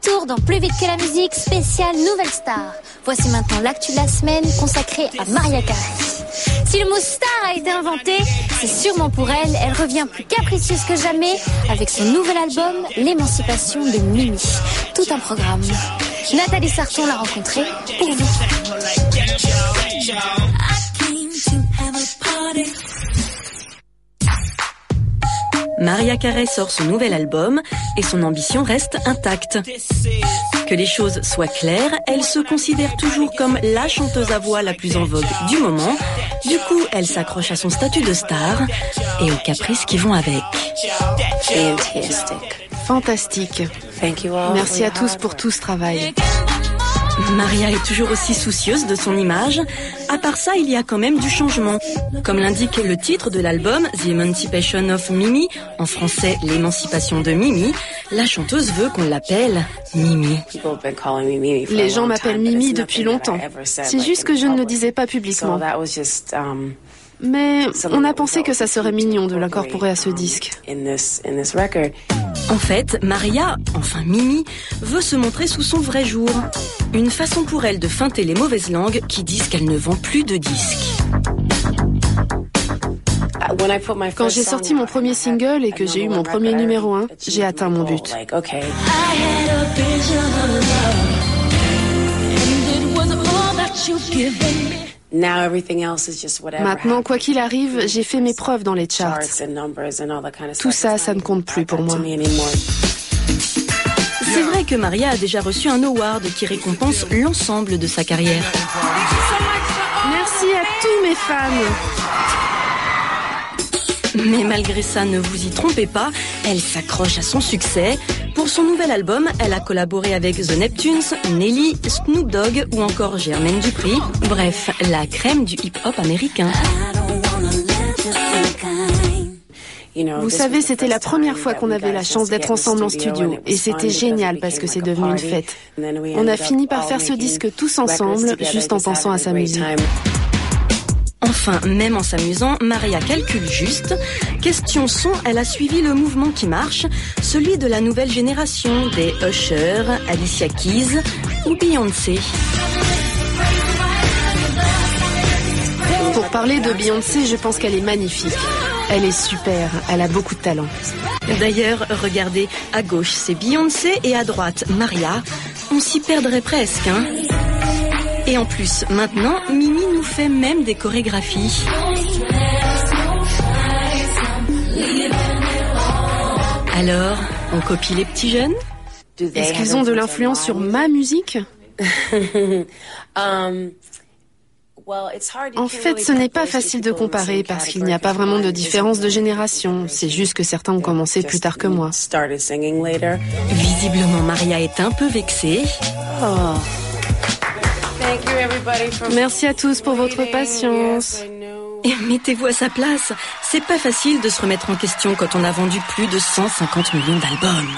retour dans Plus vite que la musique, spéciale Nouvelle Star. Voici maintenant l'actu de la semaine consacrée à Mariah Carey. Si le mot star a été inventé, c'est sûrement pour elle. Elle revient plus capricieuse que jamais avec son nouvel album, L'émancipation de Mimi. Tout un programme. Nathalie Sarton l'a rencontrée pour vous. Mariah Carey sort son nouvel album et son ambition reste intacte. Que les choses soient claires, elle se considère toujours comme la chanteuse à voix la plus en vogue du moment. Du coup, elle s'accroche à son statut de star et aux caprices qui vont avec. Fantastique. Merci à tous pour tout ce travail. Maria est toujours aussi soucieuse de son image. À part ça, il y a quand même du changement. Comme l'indique le titre de l'album, The Emancipation of Mimi, en français l'émancipation de Mimi, la chanteuse veut qu'on l'appelle Mimi. Les gens m'appellent Mimi depuis longtemps. C'est juste que je ne le disais pas publiquement. Mais on a pensé que ça serait mignon de l'incorporer à ce disque. En fait, Maria, enfin Mimi, veut se montrer sous son vrai jour. Une façon pour elle de feinter les mauvaises langues qui disent qu'elle ne vend plus de disques. Quand j'ai sorti mon premier single et que j'ai eu mon premier numéro 1, j'ai atteint mon but. Maintenant, quoi qu'il arrive, j'ai fait mes preuves dans les charts. Tout ça, ça ne compte plus pour moi. C'est vrai que Maria a déjà reçu un award qui récompense l'ensemble de sa carrière. Merci à tous mes fans. Mais malgré ça, ne vous y trompez pas, elle s'accroche à son succès. Pour son nouvel album, elle a collaboré avec The Neptunes, Nelly, Snoop Dogg ou encore Jermaine Dupri. Bref, la crème du hip-hop américain. Vous savez, c'était la première fois qu'on avait la chance d'être ensemble en studio. Et c'était génial parce que c'est devenu une fête. On a fini par faire ce disque tous ensemble, juste en pensant à sa musique. Enfin, même en s'amusant, Maria calcule juste. Question son, elle a suivi le mouvement qui marche, celui de la nouvelle génération, des Usher, Alicia Keys ou Beyoncé. Pour parler de Beyoncé, je pense qu'elle est magnifique. Elle est super, elle a beaucoup de talent. D'ailleurs, regardez, à gauche c'est Beyoncé et à droite Maria. On s'y perdrait presque, hein. Et en plus, maintenant, Mimi nous fait même des chorégraphies. Alors, on copie les petits jeunes ? Est-ce qu'ils ont de l'influence sur ma musique ? En fait, ce n'est pas facile de comparer parce qu'il n'y a pas vraiment de différence de génération. C'est juste que certains ont commencé plus tard que moi. Visiblement, Maria est un peu vexée. Oh. Merci à tous pour votre patience. Et mettez-vous à sa place. C'est pas facile de se remettre en question quand on a vendu plus de 150 millions d'albums.